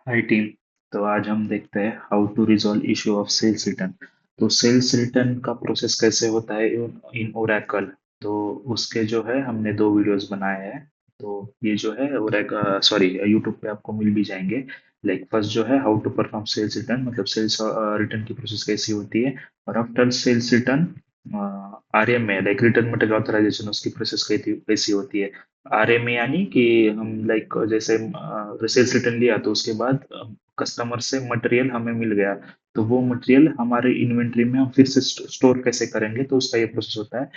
हाय team. तो आज हम देखते हैं how to resolve issue of sales return. तो सेल्स रिटर्न का प्रोसेस कैसे होता है इन ओरेकल। तो उसके जो है हमने दो वीडियोस बनाए हैं। तो ये जो है ओरेकल सॉरी यूट्यूब पे आपको मिल भी जाएंगे। लाइक फर्स्ट जो है how to perform sales return, मतलब सेल्स रिटर्न की प्रोसेस कैसी होती है। और आफ्टर सेल्स रिटर्न आरएम में लाइक रिटर्न मटेरियल ऑथराइजेशन, उसकी प्रोसेस कैसी कैसी होती है। आरएमए यानी कि हम लाइक जैसे सेल्स रिटर्न लिया तो उसके बाद कस्टमर से मटेरियल हमें मिल गया, तो वो मटेरियल हमारे इन्वेंट्री में हम फिर से स्टोर कैसे करेंगे, तो उसका ये प्रोसेस होता है।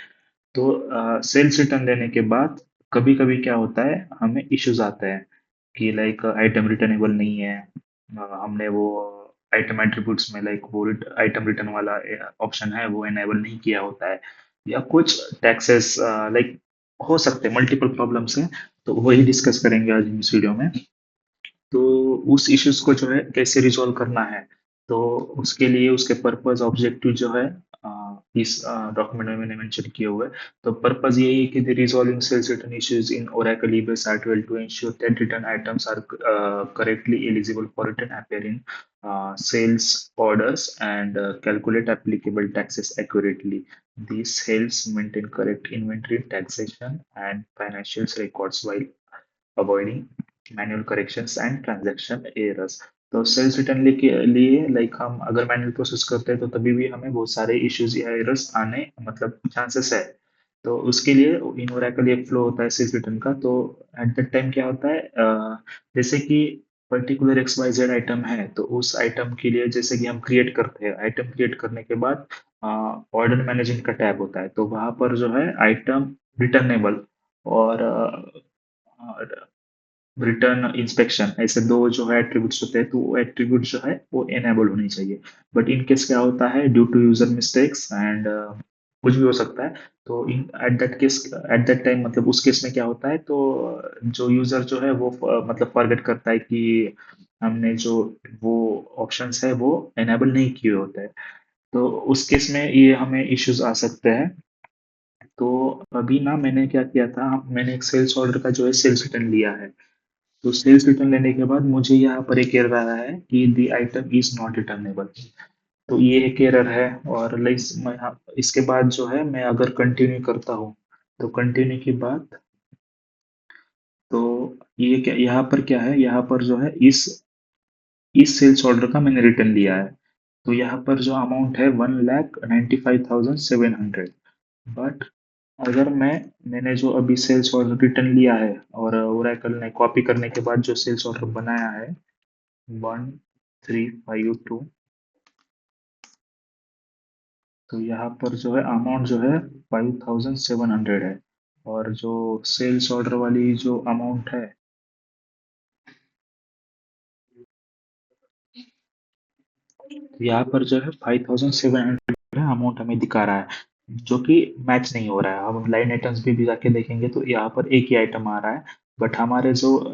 तो सेल्स रिटर्न लेने के बाद कभी कभी क्या होता है, हमें इश्यूज आते हैं कि लाइक आइटम रिटर्नेबल नहीं है। हमने वो आइटम एट्रीब्यूट्स में लाइक वो आइटम रिटर्न वाला ऑप्शन है वो एनेबल नहीं किया होता है, या कुछ टैक्सेस लाइक हो सकते हैं, मल्टीपल प्रॉब्लम्स हैं। तो वही डिस्कस करेंगे आज हम इस वीडियो में। तो उस इश्यूज को जो है कैसे रिजॉल्व करना है, तो उसके लिए उसके पर्पस ऑब्जेक्टिव जो है इस डॉक्यूमेंट में मैंने मेंशन किए हुए हैं। तो पर्पस यही है कि the resolving sales return issues in Oracle EBS R12 to ensure that return items are correctly eligible for return appear in sales orders and calculate applicable taxes accurately. This helps maintain correct inventory, taxation, and financial records while avoiding manual corrections and transaction errors. तो sales return के लिए like हम अगर manual process करते हैं तो तभी भी हमें बहुत सारे इश्यूज या एरर्स आने मतलब चांसेस है। तो उसके लिए इन ओरेकल एक फ्लो होता है सेल्स रिटर्न का। तो एट दैट टाइम क्या होता है, जैसे कि particular x y z item है, तो उस आइटम के लिए जैसे कि हम क्रिएट करते हैं, आइटम क्रिएट करने के बाद ऑर्डर मैनेजमेंट का टैब होता है, तो वहां पर जो है आइटम रिटर्नेबल और रिटर्न इंस्पेक्शन, ऐसे दो जो है एट्रीब्यूट्स होते हैं, तो वो एट्रीब्यूट जो है वो एनेबल होनी चाहिए। बट इन केस क्या होता है, due to user mistakes and कुछ भी हो सकता है। तो in at that case at that time मतलब उस केस में क्या होता है, तो जो यूजर जो है वो मतलब फॉरगेट करता है कि हमने जो वो ऑप्शंस है वो एनेबल नहीं किए होते हैं। तो उस केस में ये हमें इश्यूज आ सकते हैं। तो अभी ना मैंने क्या किया था, मैंने एक सेल्स ऑर्डर का जो है सेल्स रिटर्न लिया है। तो सेल्स रिटर्न लेने के बाद मुझे यहाँ पर एक एरर आया है कि the item is not returnable. तो ये एक एरर है। और लाइक मैं इसके बाद जो है मैं अगर कंटिन्यू करता हूँ, तो कंटिन्यू के बाद तो ये क्या यहाँ पर क्या है, यहाँ पर जो है इस सेल्स ऑर्डर का मैंने रिटर्न लिया है। तो यहाँ पर जो अमाउंट है 1,95,700। बट अगर मैंने जो अभी सेल्स ऑर्डर रिटर्न लिया है और ओरेकल ने कॉपी करने के बाद जो सेल्स ऑर्डर बनाया है 1352, तो यहाँ पर जो है अमाउंट जो है 5,700 है। और जो सेल्स ऑर्डर वाली जो अमाउंट है, तो यहाँ पर जो है 5,700 अमाउंट हमें दिखा रहा है, जो कि मैच नहीं हो रहा है। अब हम लाइन आइटम्स भी जाके देखेंगे तो यहाँ पर एक ही आइटम आ रहा है। बट हमारे जो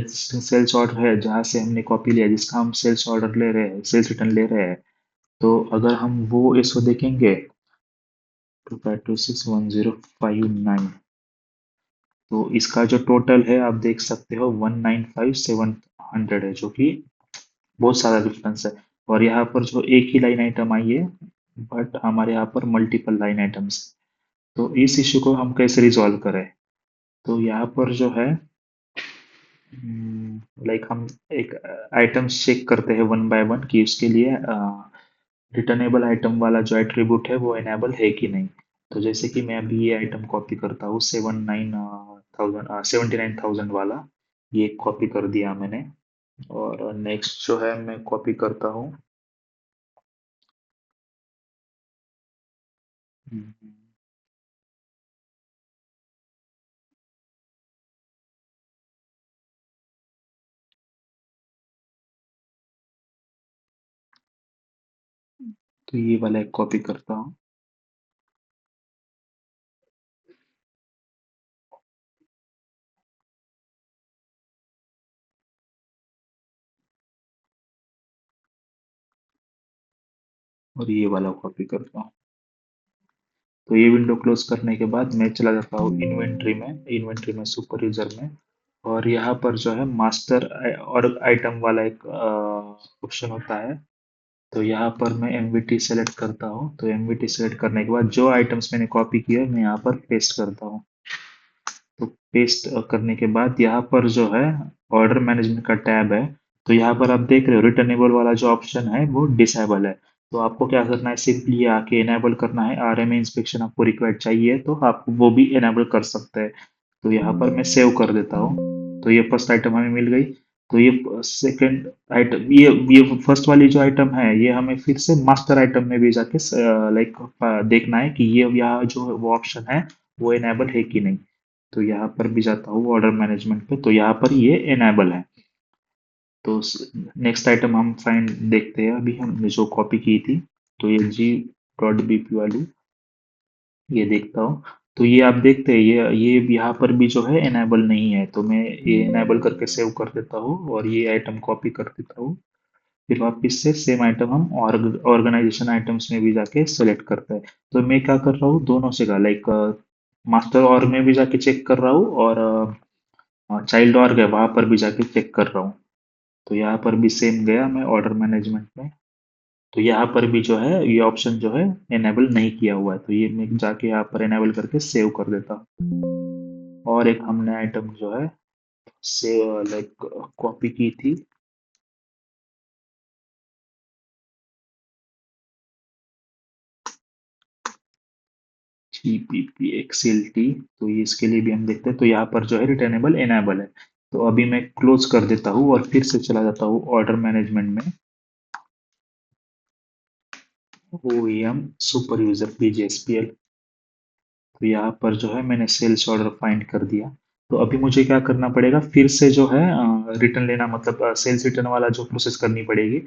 सेल्स ऑर्डर है जहाँ से हमने कॉपी लिया, जिसका हम सेल्स ऑर्डर ले रहे हैं, सेल्स रिटर्न ले रहे हैं, तो अगर हम वो इसको देखेंगे 25261,059, तो इसका जो टोटल है आप देख सकते हो 1,95,700 है, जो कि बहुत सारा डिफरेंस है। और यहाँ पर जो एक ही लाइन आइटम आई है, बट हमारे यहाँ पर मल्टीपल लाइन आइटम्स। तो इस इश्यू को हम कैसे रिजॉल्व करें, तो यहाँ पर जो है लाइक हम एक आइटम्स चेक करते हैं वन बाय वन कि उसके लिए रिटर्नेबल आइटम वाला जो एट्रीब्यूट है वो एनेबल है कि नहीं। तो जैसे कि मैं अभी ये आइटम कॉपी करता हूँ 79,000 वाला, ये कॉपी कर दिया मैंने। और नेक्स्ट जो है मैं कॉपी करता हूँ। हम्म, तो ये वाला एक कॉपी करता हूँ। और ये वाला कॉपी करता हूँ। तो ये विंडो क्लोज करने के बाद मैं चला जाता हूँ इन्वेंट्री में, इन्वेंट्री में सुपर यूजर में। और यहाँ पर जो है मास्टर और आइटम वाला एक ऑप्शन होता है। तो यहाँ पर मैं एमवीटी सेलेक्ट करता हूँ, तो एमवीटी सेलेक्ट करने के बाद जो आइटम्स मैंने कॉपी किए मैं यहाँ पर पेस्ट करता हूँ। तो पेस्ट करने के बाद यहाँ पर जो है ऑर्डर मैनेजमेंट का टैब है। तो यहाँ पर आप देख रहे हो रिटर्नेबल वाला जो ऑप्शन है वो डिसेबल है। तो आपको क्या करना है, सिंपली आके इनेबल करना है। आरएमए इंस्पेक्शन आपको रिक्वायर्ड चाहिए तो आप वो भी इनेबल कर सकते हैं। तो यहाँ पर मैं सेव कर देता हूँ। तो ये फर्स्ट आइटम हमें मिल गई। तो ये सेकंड आइटम, ये फर्स्ट वाली जो आइटम है ये हमें फिर से मास्टर आइटम में भी जाके लाइक देखना है कि ये यहाँ जो वो ऑप्शन है वो इनेबल है कि नहीं। तो यहाँ पर भी जाता हूँ ऑर्डर मैनेजमेंट पे, तो यहाँ पर ये इनेबल है। तो नेक्स्ट आइटम हम फाइंड देखते हैं, अभी हमने जो कॉपी की थी। तो ये g.bp वाली ये देखता हूँ। तो ये आप देखते हैं ये यहाँ पर भी जो है इनेबल नहीं है, तो मैं ये इनेबल करके सेव कर देता हूँ और ये आइटम कॉपी कर देता हूँ। फिर वापस से सेम आइटम हम ऑर्गेनाइजेशन आइटम्स में भी जाके सेलेक्ट करते हैं। तो मैं क्या कर रहा हूँ दोनों से का लाइक मास्टर ऑर्ग में भी जाके चेक कर रहा हूँ और चाइल्ड ऑर्ग है वहां पर भी जाके चेक कर रहा हूँ। तो यहाँ पर भी सेम गया मैं ऑर्डर मैनेजमेंट में। तो यहाँ पर भी जो है ये ऑप्शन जो है इनेबल नहीं किया हुआ है, तो ये मैं जाके यहाँ पर इनेबल करके सेव कर देता हूँ। और एक हमने आइटम जो है सेव लाइक कॉपी की थी। जीपीपी एक्सएलटी, तो ये इसके लिए भी हम देखते हैं। तो यहाँ पर जो है रिटर्नेबल इनेबल है। तो अभी मैं क्लोज कर देता हूँ और फिर से चला जाता हूँ ऑर्डर मैनेजमेंट में। OEM super user PGSPL. तो यहाँ पर जो है मैंने सेल्स ऑर्डर फाइंड कर दिया। तो अभी मुझे क्या करना पड़ेगा, फिर से जो है रिटर्न लेना, मतलब सेल्स रिटर्न वाला जो प्रोसेस करनी पड़ेगी।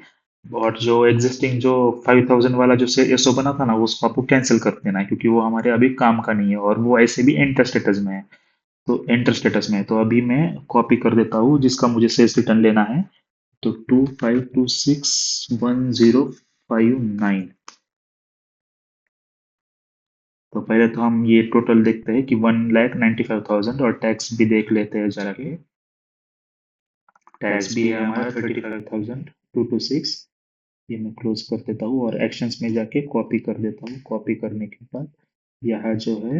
और जो एग्जिस्टिंग जो 5000 वाला जो एसओ बना था ना उसको आपको कैंसिल कर देना है, क्योंकि वो हमारे अभी काम का नहीं है और वो ऐसे भी एंटर स्टेटस में है। तो एंटर स्टेटस में है, तो अभी मैं कॉपी कर देता हूँ जिसका मुझे सेल्स रिटर्न लेना है। तो 25261059। तो पहले तो हम ये टोटल देखते हैं कि 1,95,000 और टैक्स भी देख लेते हैं जरा के। टैक्स भी है हमारा 35,226। ये मैं क्लोज कर देता हूँ और एक्शंस में जाके कॉपी कर देता हूँ। कॉपी करने के बाद यहाँ जो है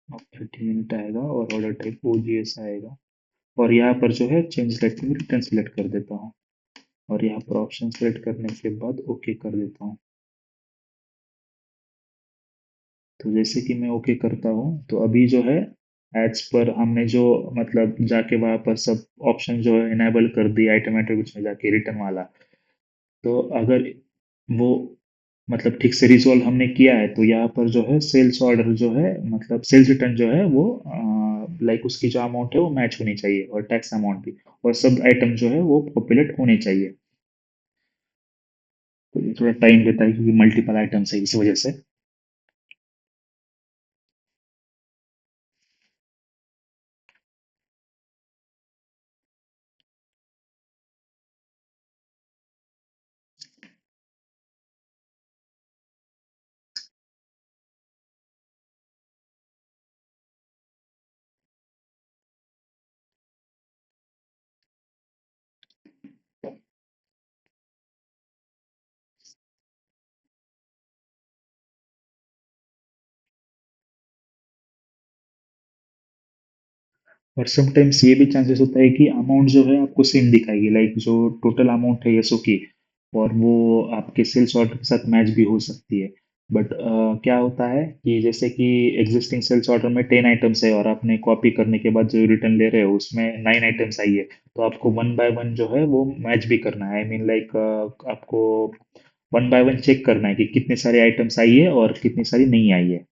अब 30 मिनट आएगा और ऑर्डर टाइप ओजीएस आएगा। और यहाँ पर जो है चेंज सेलेक्ट में रिटर्न सेलेक्ट कर देता हूँ। और यहाँ पर ऑप्शन सेलेक्ट करने के बाद ओके कर देता हूँ। तो जैसे कि मैं ओके करता हूँ तो अभी जो है एड्स पर हमने जो मतलब जाके वहां पर सब ऑप्शन जो है इनेबल कर दिया आइटम एट्रीब्यूट्स में जाके रिटर्न वाला। तो अगर वो मतलब ठीक से रिजॉल्व हमने किया है तो यहाँ पर जो है सेल्स ऑर्डर जो है मतलब सेल्स रिटर्न जो है वो लाइक उसकी जो अमाउंट है वो मैच होनी चाहिए और टैक्स अमाउंट भी। और सब आइटम जो है वो पॉपुलेट होने चाहिए। तो ये थोड़ा टाइम लेता है क्योंकि मल्टीपल आइटम्स है इस वजह से। और समटाइम्स ये भी चांसेस होता है कि अमाउंट जो है आपको सेम दिखाएगी, लाइक जो टोटल अमाउंट है एसओ की और वो आपके सेल्स ऑर्डर के साथ मैच भी हो सकती है। बट क्या होता है कि जैसे कि एग्जिस्टिंग सेल्स ऑर्डर में 10 आइटम्स है और आपने कॉपी करने के बाद जो रिटर्न ले रहे हो उसमें 9 आइटम्स आई है। तो आपको वन बाय वन जो है वो मैच भी करना है। आई मीन लाइक आपको वन बाय वन चेक करना है कि कितने सारे आइटम्स आई है और कितनी सारी नहीं आई है।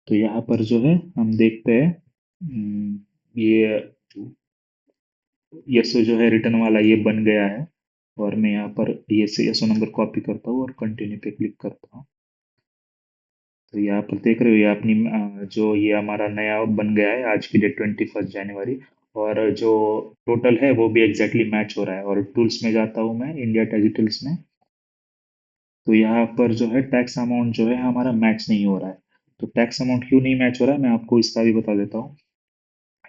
तो यहाँ पर जो है हम देखते हैं ये यशो जो है रिटर्न वाला ये बन गया है। और मैं यहाँ पर ये से यशो नंबर कॉपी करता हूँ और कंटिन्यू पे क्लिक करता हूँ। तो यहाँ पर देख रहे हो ये अपनी जो ये हमारा नया बन गया है आज की डेट 21 जनवरी। और जो टोटल है वो भी एग्जैक्टली मैच हो रहा है। और टूल्स में जाता हूँ मैं इंडिया डिजिटल्स में। तो यहाँ पर जो है टैक्स अमाउंट जो है हमारा मैच नहीं हो रहा है। तो टैक्स अमाउंट क्यों नहीं मैच हो रहा है मैं आपको इसका भी बता देता हूँ।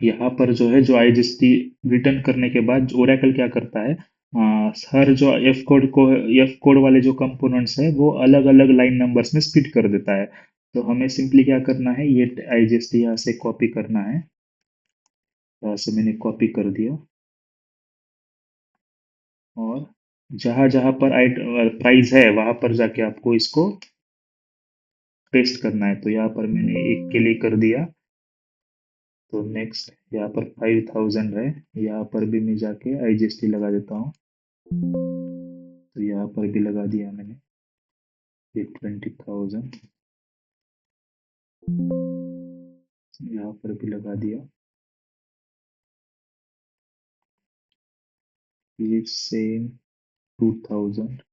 यहाँ पर जो है जो आईजीएसटी रिटर्न करने के बाद ओरेकल क्या करता है, हर जो एफ कोड वाले जो कंपोनेंट्स है वो अलग अलग लाइन नंबर्स में स्प्लिट कर देता है। तो हमें सिंपली क्या करना है, ये आईजीएसटी यहाँ से कॉपी करना है। यहाँ से मैंने कॉपी कर दिया, और जहां जहां पर प्राइस है वहां पर जाके आपको इसको पेस्ट करना है। तो यहाँ पर मैंने एक के लिए कर दिया। तो नेक्स्ट यहाँ पर 5000 है, यहाँ पर भी मैं जाके आईजीएसटी लगा देता हूँ। तो यहाँ पर भी लगा दिया मैंने ये 20,000, यहाँ पर भी लगा दिया ये सेम 2000।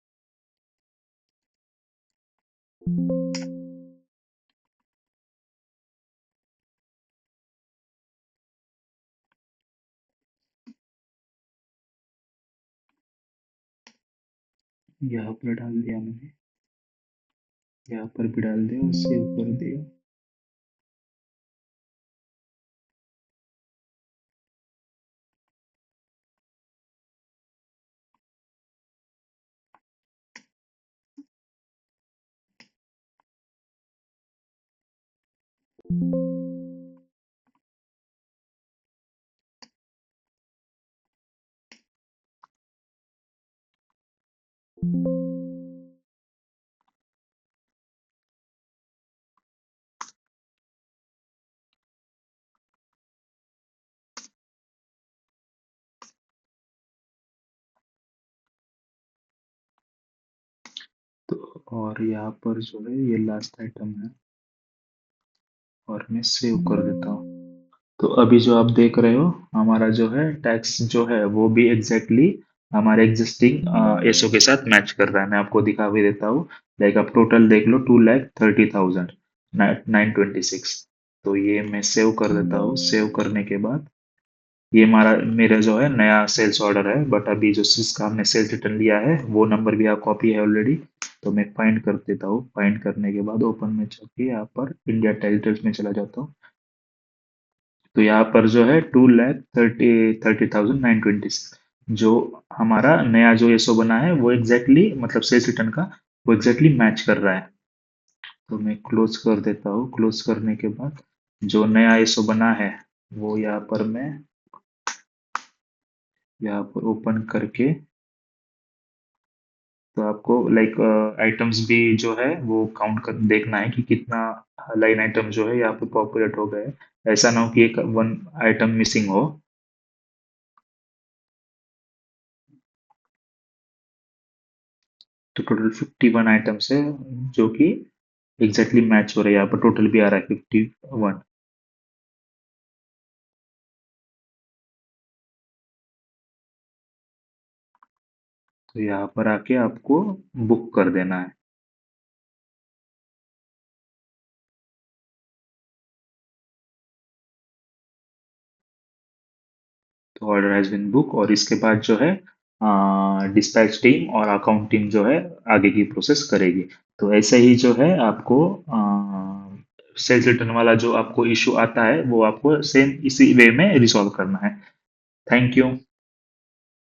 यहाँ पर डाल दिया मैंने, यहाँ पर भी डाल दिया और सेव कर दिया। तो और यहाँ पर जो है ये लास्ट आइटम है, और मैं सेव कर देता हूँ। तो अभी जो आप देख रहे हो, हमारा जो है टैक्स जो है वो भी एग्जैक्टली हमारे एग्जिस्टिंग एसओ के साथ मैच कर रहा है। मैं आपको दिखा भी देता हूँ। लाइक आप टोटल देख लो, 2,30,926। तो ये मैं सेव कर देता हूँ। सेव करने के बाद ये हमारा मेरा जो है नया सेल्स ऑर्डर है, बट अभी जो जिसका हमने सेल्स रिटर्न लिया है वो नंबर भी यहाँ कॉपी है ऑलरेडी। तो मैं फाइंड कर देता हूँ। फाइंड करने के बाद ओपन में जाके यहाँ पर इंडिया टेरिटरीज में चला जाता हूँ। तो यहाँ पर जो है 2,30,926, जो हमारा नया जो एसओ बना है वो एग्जैक्टली मतलब सेल्स रिटर्न का वो एग्जैक्टली मैच कर रहा है। तो मैं क्लोज कर देता हूँ। क्लोज करने के बाद जो नया एसओ बना है वो यहाँ पर मैं यहाँ पर ओपन करके, तो आपको लाइक आइटम्स भी जो है वो काउंट कर देखना है कि कितना लाइन आइटम जो है यहाँ पे पॉपुलेट हो गए। ऐसा ना हो कि एक वन आइटम मिसिंग हो। तो टोटल 51 आइटम्स है जो कि एग्जैक्टली मैच हो रहे हैं। यहाँ पर टोटल भी आ रहा है 51। तो यहाँ पर आके आपको बुक कर देना है। तो ऑर्डर हैज बीन बुक, और इसके बाद जो है डिस्पैच टीम और अकाउंट टीम जो है आगे की प्रोसेस करेगी। तो ऐसे ही जो है आपको सेल्स रिटर्न वाला जो आपको इशू आता है वो आपको सेम इसी वे में रिसॉल्व करना है। Thank you.